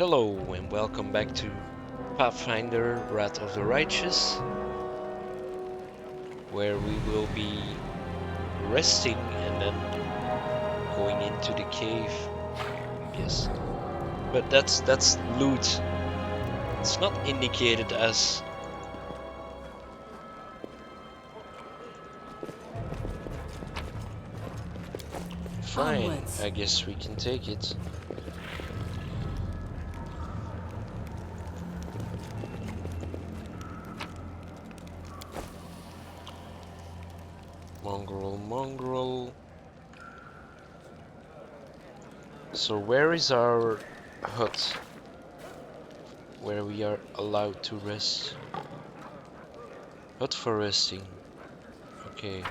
Hello and welcome back to Pathfinder Wrath of the Righteous, where we will be resting and then going into the cave. Yes, but that's loot. It's not indicated as fine. Onwards. I guess we can take it. Mongrel. So where is our hut? Where we are allowed to rest? Hut for resting. Okay.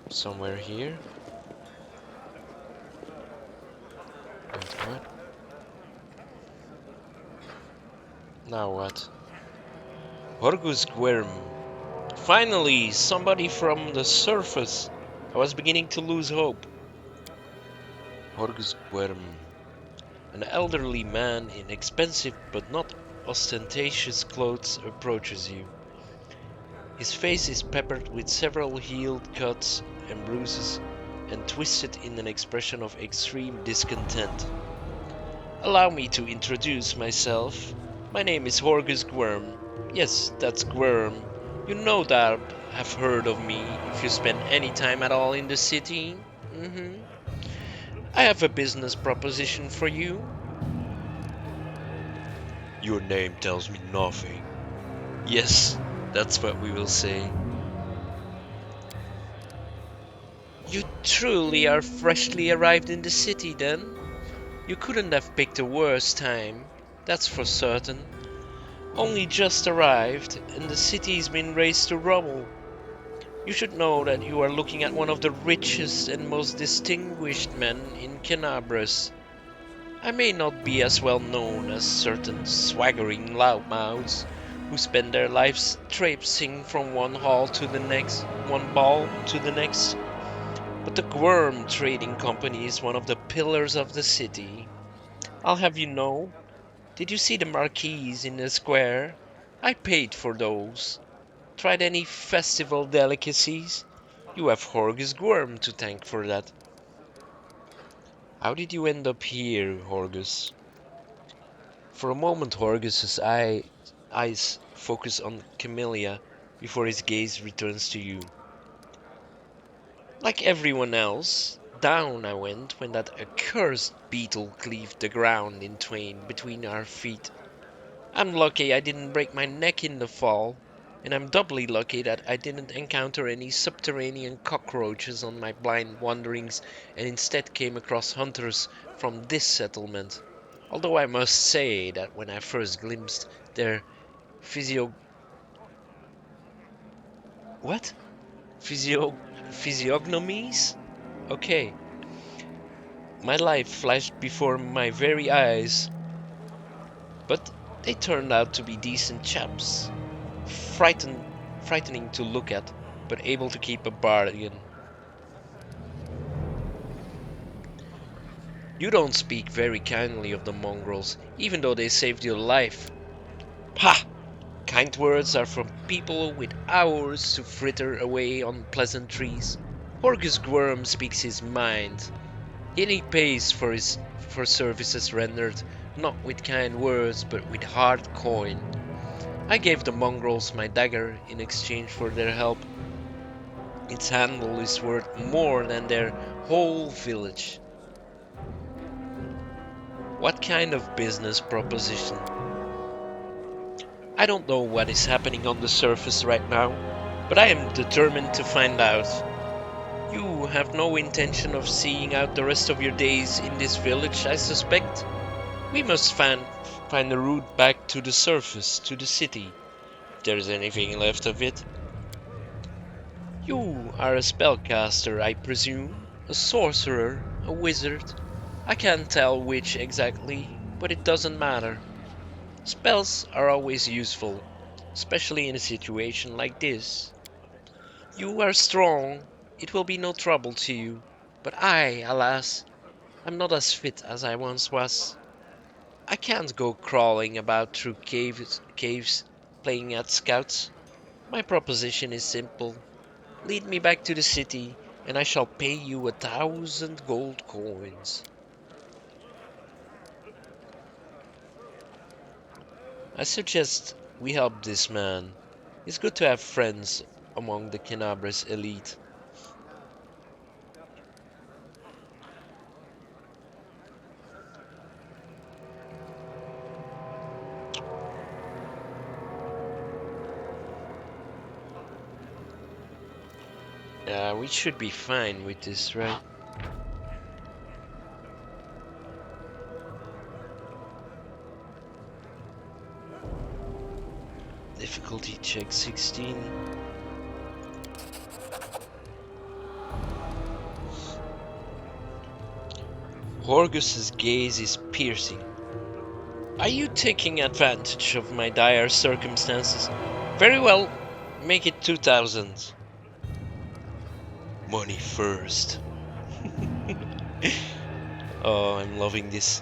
Somewhere here. Wait, what? Now what? Horgus Gwerm. Finally, somebody from the surface. I was beginning to lose hope. Horgus Gwerm. An elderly man in expensive but not ostentatious clothes approaches you. His face is peppered with several healed cuts and bruises and twisted in an expression of extreme discontent. Allow me to introduce myself. My name is Horgus Gwerm. Yes, that's Gwerm. You no doubt have heard of me if you spend any time at all in the city. I have a business proposition for you. Your name tells me nothing. Yes, that's what we will say. You truly are freshly arrived in the city, then? You couldn't have picked a worse time, that's for certain. Only just arrived, and the city's been razed to rubble. You should know that you are looking at one of the richest and most distinguished men in Kenabres. I may not be as well known as certain swaggering loudmouths who spend their lives traipsing from one hall to the next, one ball to the next, but the Worm Trading Company is one of the pillars of the city. I'll have you know, did you see the marquees in the square? I paid for those. Tried any festival delicacies? You have Horgus Worm to thank for that. How did you end up here, Horgus? For a moment Horgus's eyes focus on Camellia before his gaze returns to you. Like everyone else, down I went when that accursed beetle cleaved the ground in twain between our feet. I'm lucky I didn't break my neck in the fall, and I'm doubly lucky that I didn't encounter any subterranean cockroaches on my blind wanderings and instead came across hunters from this settlement. Although I must say that when I first glimpsed their physio... what? Physio... physiognomies? Okay, my life flashed before my very eyes, but they turned out to be decent chaps. Frightening to look at, but able to keep a bargain. You don't speak very kindly of the mongrels, even though they saved your life. Pah! Kind words are from people with hours to fritter away on pleasantries. Horgus Worm speaks his mind, and he pays for services rendered not with kind words but with hard coin. I gave the mongrels my dagger in exchange for their help. Its handle is worth more than their whole village. What kind of business proposition? I don't know what is happening on the surface right now, but I am determined to find out. You have no intention of seeing out the rest of your days in this village, I suspect? We must find a route back to the surface, to the city, if there's anything left of it. You are a spellcaster, I presume? A sorcerer? A wizard? I can't tell which exactly, but it doesn't matter. Spells are always useful, especially in a situation like this. You are strong, it will be no trouble to you. But I, alas, am not as fit as I once was. I can't go crawling about through caves playing at scouts. My proposition is simple. Lead me back to the city, and I shall pay you 1,000 gold coins. I suggest we help this man. It's good to have friends among the Canabra's elite. We should be fine with this, right? Difficulty check 16. Horgus's gaze is piercing. Are you taking advantage of my dire circumstances? Very well, make it 2,000. Money first. Oh, I'm loving this.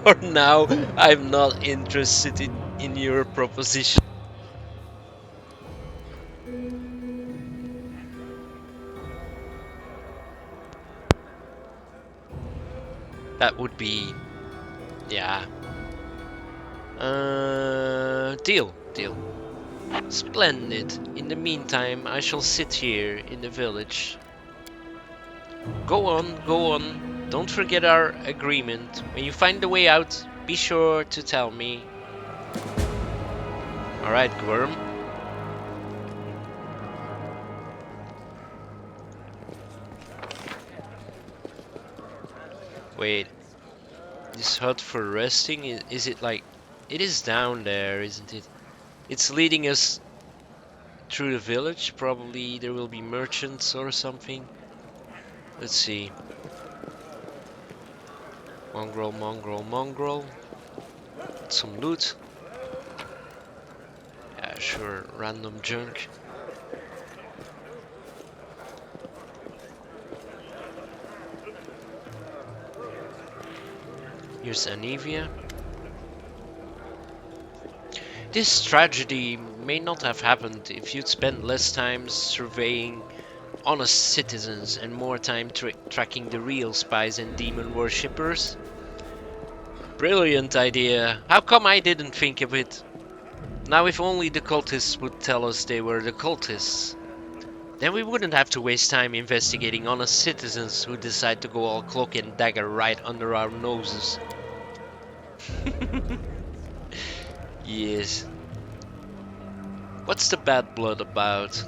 Or now, I'm not interested in your proposition. That would be, yeah. Deal. Splendid. In the meantime, I shall sit here in the village. Go on. Don't forget our agreement. When you find the way out, be sure to tell me. Alright, Gwyrm. Wait, this hut for resting, is it like... It is down there, isn't it? It's leading us through the village. Probably there will be merchants or something. Let's see. Mongrel. Some loot. Yeah, sure, random junk. Here's Anivia. This tragedy may not have happened if you'd spent less time surveying honest citizens and more time tracking the real spies and demon worshippers. Brilliant idea. How come I didn't think of it? Now if only the cultists would tell us they were the cultists. Then we wouldn't have to waste time investigating honest citizens who decide to go all cloak and dagger right under our noses. Yes. What's the bad blood about?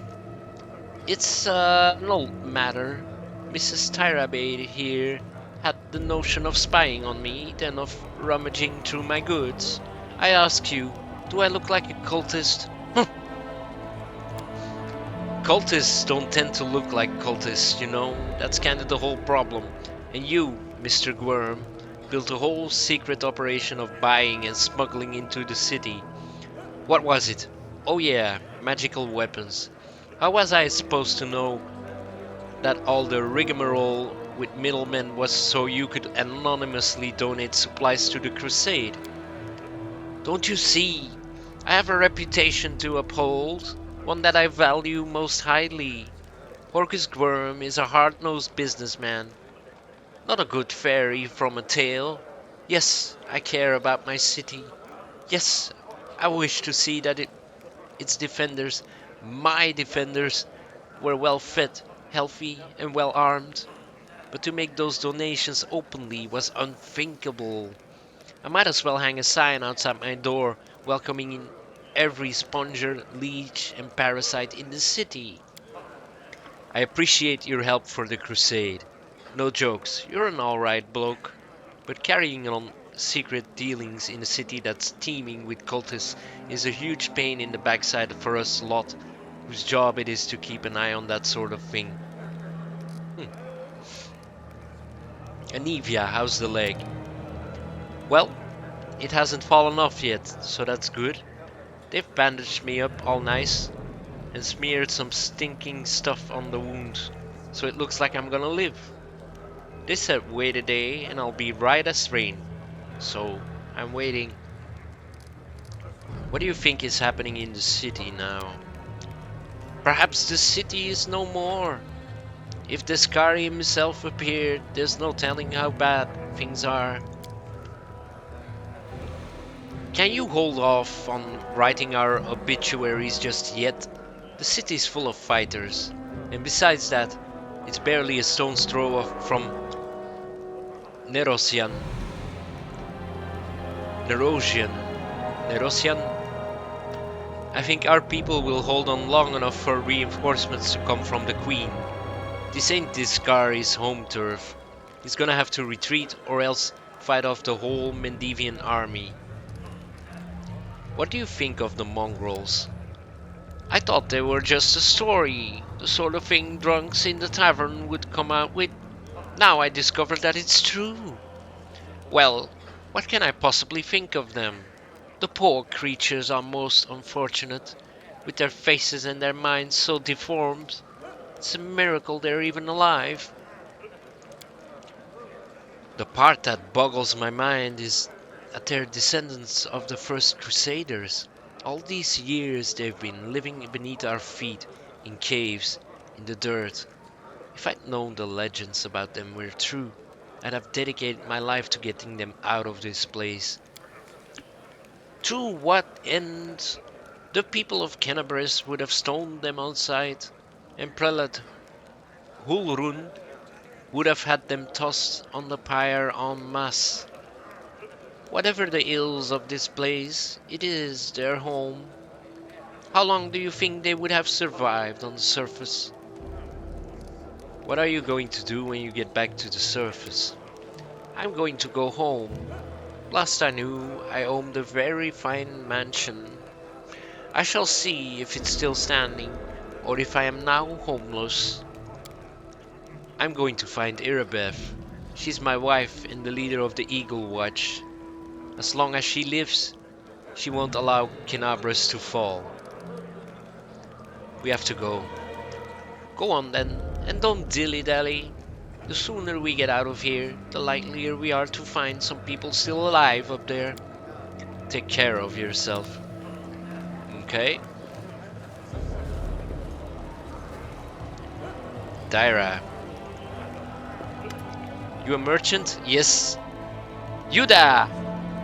It's no matter. Mrs. Tyrabade here had the notion of spying on me, then of rummaging through my goods. I ask you, do I look like a cultist? Cultists don't tend to look like cultists, you know. That's kinda the whole problem. And you, Mr. Gwyrm, built a whole secret operation of buying and smuggling into the city. What was it? Oh yeah, magical weapons. How was I supposed to know that all the rigmarole with middlemen was so you could anonymously donate supplies to the crusade? Don't you see? I have a reputation to uphold, one that I value most highly. Horcus Gwyrm is a hard-nosed businessman, not a good fairy from a tale. Yes, I care about my city. Yes, I wish to see that its defenders, my defenders, were well fed, healthy, and well armed. But to make those donations openly was unthinkable. I might as well hang a sign outside my door welcoming in every sponger, leech, and parasite in the city. I appreciate your help for the crusade. No jokes, you're an alright bloke. But carrying on secret dealings in a city that's teeming with cultists is a huge pain in the backside for us lot, whose job it is to keep an eye on that sort of thing. Anivia, how's the leg? Well, it hasn't fallen off yet, so that's good. They've bandaged me up all nice and smeared some stinking stuff on the wound. so it looks like I'm gonna live. They said wait a day and I'll be right as rain. So I'm waiting. What do you think is happening in the city now? Perhaps the city is no more. If the Skari himself appeared, there's no telling how bad things are. Can you hold off on writing our obituaries just yet? The city's full of fighters, and besides that, it's barely a stone's throw from Nerosian. Nerosian. Nerosian? I think our people will hold on long enough for reinforcements to come from the Queen. This ain't this Skari's home turf. He's gonna have to retreat or else fight off the whole Mendevian army. What do you think of the mongrels? I thought they were just a story, the sort of thing drunks in the tavern would come out with. Now I discover that it's true. Well, what can I possibly think of them? The poor creatures are most unfortunate, with their faces and their minds so deformed. It's a miracle they're even alive. The part that boggles my mind is that they're descendants of the first Crusaders. All these years they've been living beneath our feet, in caves, in the dirt. If I'd known the legends about them were true, I'd have dedicated my life to getting them out of this place. To what end? The people of Canabris would have stoned them outside, and Prelate Hulrun would have had them tossed on the pyre en masse. Whatever the ills of this place, it is their home. How long do you think they would have survived on the surface? What are you going to do when you get back to the surface? I'm going to go home. Last I knew, I owned a very fine mansion. I shall see if it's still standing, or if I am now homeless. I'm going to find Irabeth. She's my wife and the leader of the Eagle Watch. As long as she lives, she won't allow Kinabras to fall. We have to go. Go on then, and don't dilly-dally. The sooner we get out of here, the likelier we are to find some people still alive up there. Take care of yourself. Okay? Daira. You a merchant? Yes. Yuda!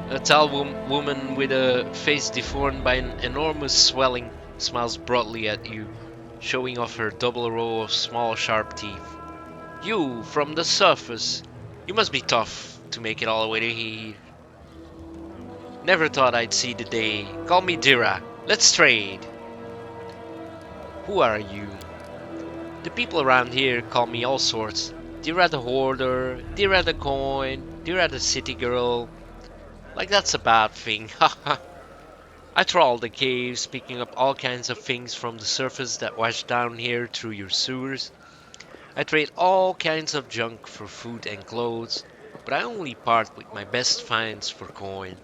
A tall woman with a face deformed by an enormous swelling smiles broadly at you, showing off her double row of small sharp teeth. You, from the surface. You must be tough to make it all the way to here. Never thought I'd see the day. Call me Dira. Let's trade. Who are you? The people around here call me all sorts. Dira the hoarder, Dira the coin, Dira the city girl. Like that's a bad thing, haha. I trawl the caves, picking up all kinds of things from the surface that wash down here through your sewers. I trade all kinds of junk for food and clothes, but I only part with my best finds for coin.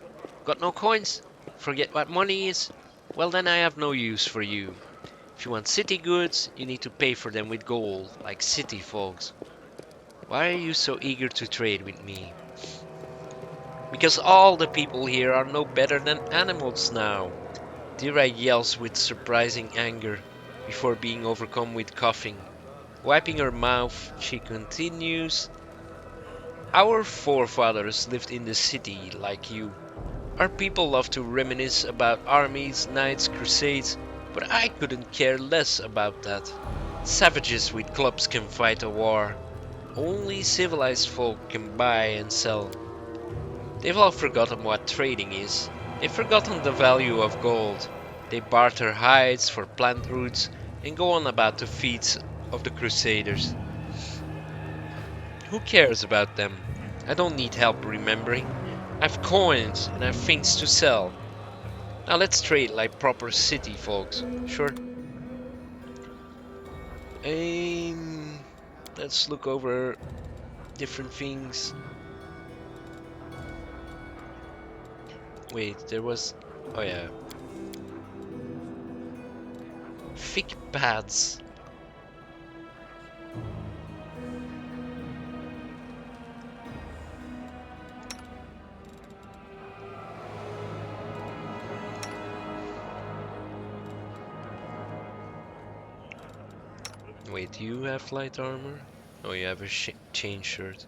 Got no coins? Forget what money is? Well then I have no use for you. If you want city goods, you need to pay for them with gold, like city folks. Why are you so eager to trade with me? Because all the people here are no better than animals now. Dira yells with surprising anger, before being overcome with coughing. Wiping her mouth, she continues, our forefathers lived in the city like you. Our people love to reminisce about armies, knights, crusades, but I couldn't care less about that. Savages with clubs can fight a war. Only civilized folk can buy and sell. They've all forgotten what trading is. They've forgotten the value of gold. They barter hides for plant roots and go on about the feats of the crusaders. Who cares about them? I don't need help remembering. I've coins and I've things to sell. Now let's trade like proper city folks. Sure. Um, let's look over different things. Wait, there was... Oh yeah. Thick pads. Wait, do you have light armor? Oh, you have a chain shirt.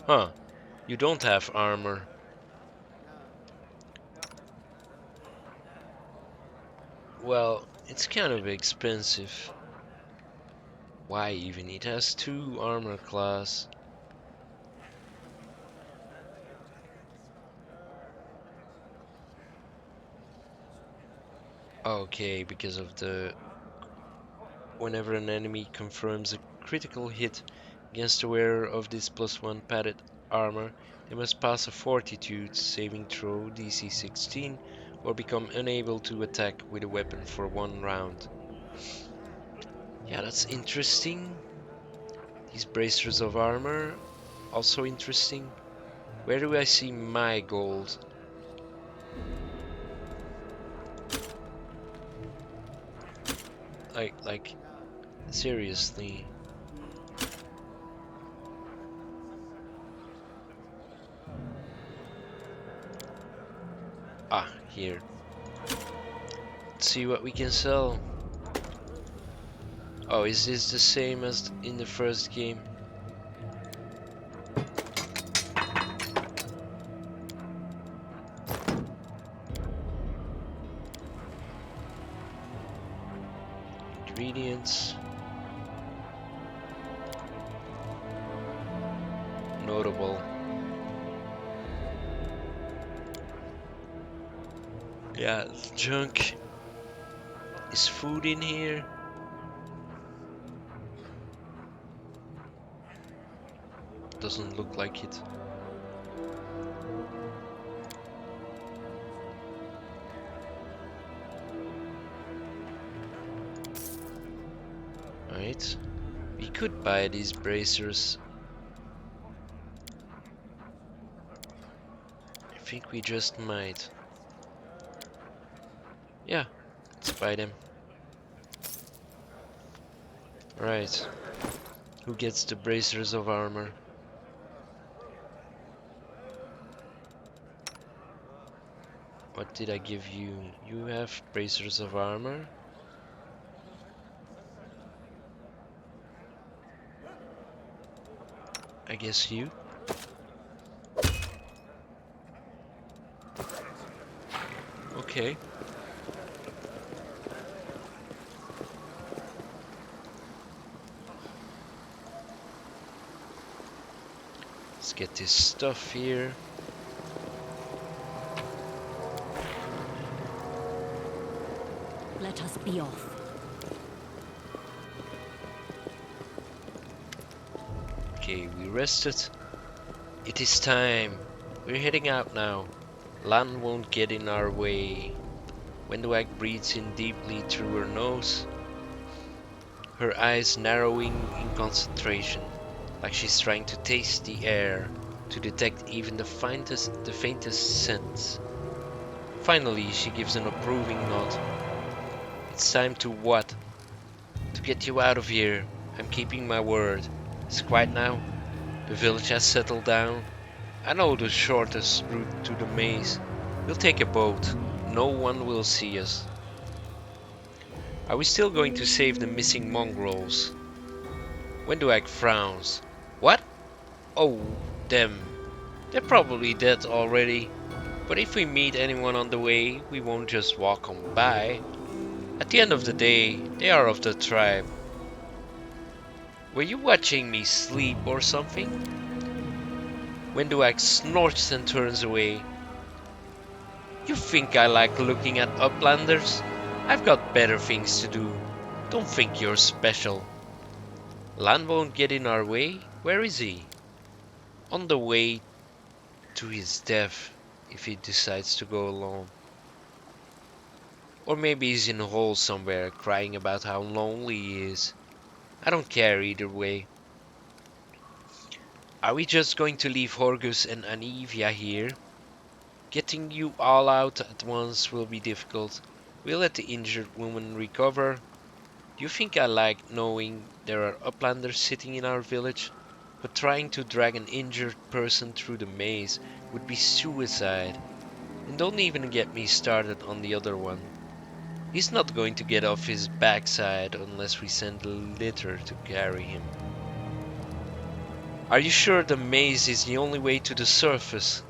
Huh, you don't have armor. Well, it's kind of expensive. Why even? It has 2 armor class. Okay, because of the... Whenever an enemy confirms a critical hit against the wearer of this +1 padded armor, they must pass a Fortitude saving throw DC 16 or become unable to attack with a weapon for 1 round. Yeah, that's interesting. These bracers of armor, also interesting. Where do I see my gold? Like, seriously. Ah, here. Let's see what we can sell. Oh, is this the same as in the first game? Ingredients. Notable. Yeah, junk. Is food in here? Doesn't look like it. Right. We could buy these bracers. I think we just might. Yeah, let's buy them. Right. Who gets the bracers of armor? What did I give you? You have bracers of armor? I guess you? Okay. Let's get this stuff here. Let us be off. Okay, we rested. It is time. We're heading out now. Lan won't get in our way. Wenduag breathes in deeply through her nose, her eyes narrowing in concentration, like she's trying to taste the air, to detect even the faintest sense. Finally, she gives an approving nod. It's time to what? To get you out of here. I'm keeping my word. It's quiet now. The village has settled down. I know the shortest route to the maze. We'll take a boat. No one will see us. Are we still going to save the missing mongrels? Wenduag frowns. What? Oh, them. They're probably dead already. But if we meet anyone on the way, we won't just walk on by. At the end of the day, they are of the tribe. Were you watching me sleep or something? Wenduag snorts and turns away. You think I like looking at uplanders? I've got better things to do. Don't think you're special. Lan won't get in our way. Where is he? On the way to his death, if he decides to go alone. Or maybe he's in a hole somewhere crying about how lonely he is. I don't care either way. Are we just going to leave Horgus and Anivia here? Getting you all out at once will be difficult. We'll let the injured woman recover. Do you think I like knowing there are uplanders sitting in our village? But trying to drag an injured person through the maze would be suicide. And don't even get me started on the other one. He's not going to get off his backside unless we send a litter to carry him. Are you sure the maze is the only way to the surface?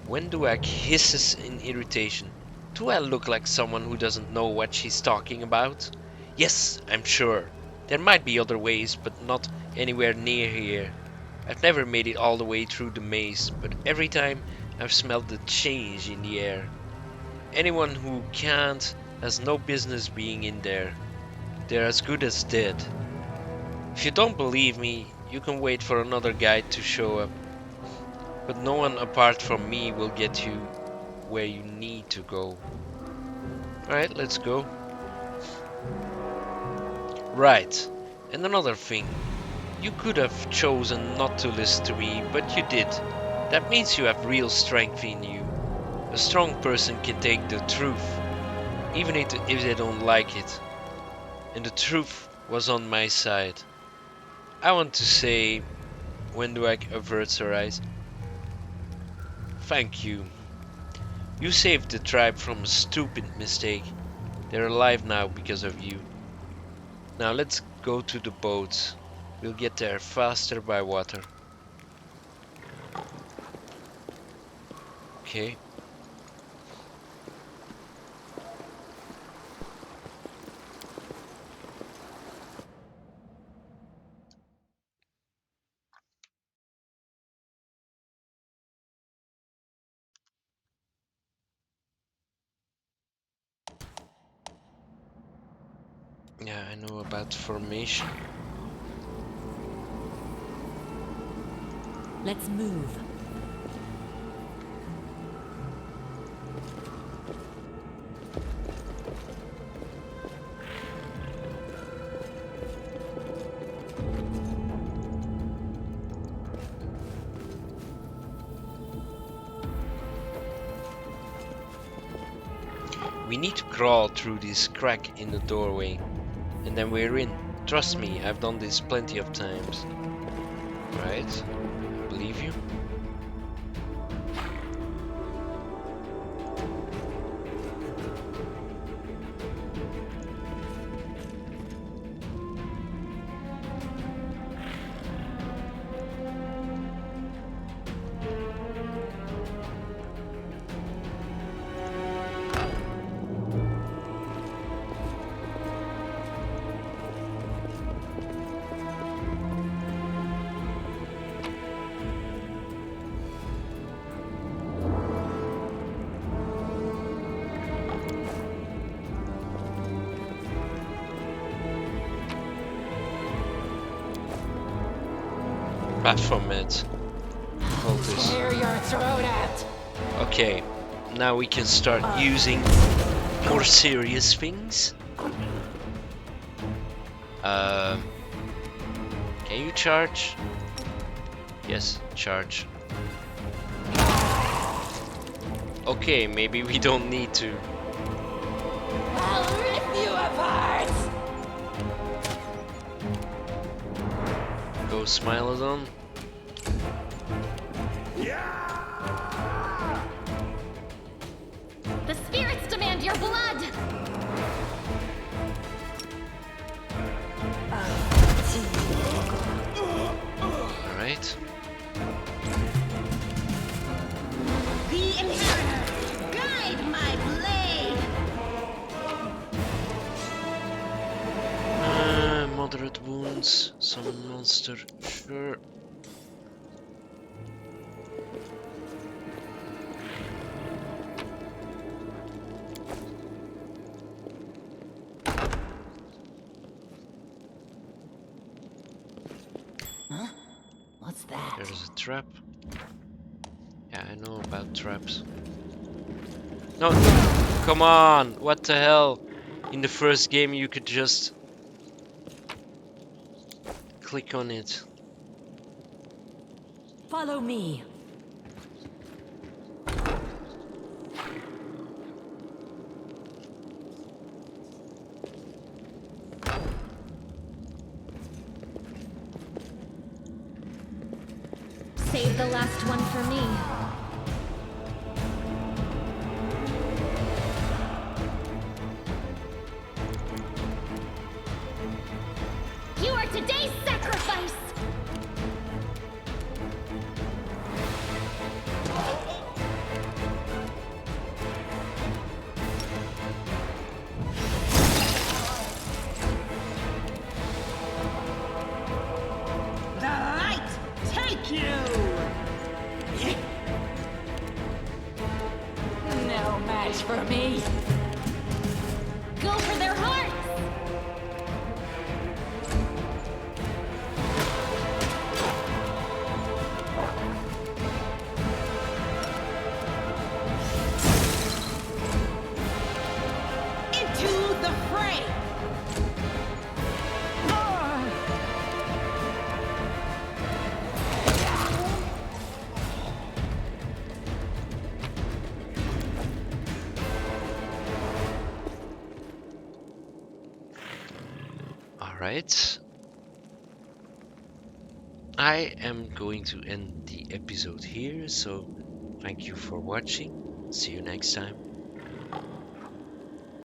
Wenduak hisses in irritation. Do I look like someone who doesn't know what she's talking about? Yes, I'm sure. There might be other ways, but not anywhere near here. I've never made it all the way through the maze, but every time I've smelled the change in the air. Anyone who can't has no business being in there. They're as good as dead. If you don't believe me, you can wait for another guide to show up. But no one apart from me will get you where you need to go. Alright, let's go. Right. And another thing. You could have chosen not to listen to me, but you did. That means you have real strength in you. A strong person can take the truth, even if they don't like it. And the truth was on my side. I want to say, Wenduak averts her eyes. Thank you. You saved the tribe from a stupid mistake. They're alive now because of you. Now let's go to the boats. We'll get there faster by water. Okay. Yeah, I know about formation. Let's move. We need to crawl through this crack in the doorway. And then we're in. Trust me, I've done this plenty of times. Right? I believe you. Pathfinder. Cultist. Clear your throat out. Okay, now we can start using more serious things. Can you charge? Yes, charge. Okay, maybe we don't need to. I'll rip you apart. Go Smilodon. The spirits demand your blood. Alright. The inheritor, guide my blade. Moderate wounds, some monster, sure. What's that? There's a trap. Yeah, I know about traps. No, come on! What the hell? In the first game you could just click on it. Follow me. Save the last one for me. today's sacrifice! The light take you! No match for me! Go for their hearts! Into the fray! Alright. I am going to end the episode here, so thank you for watching. See you next time.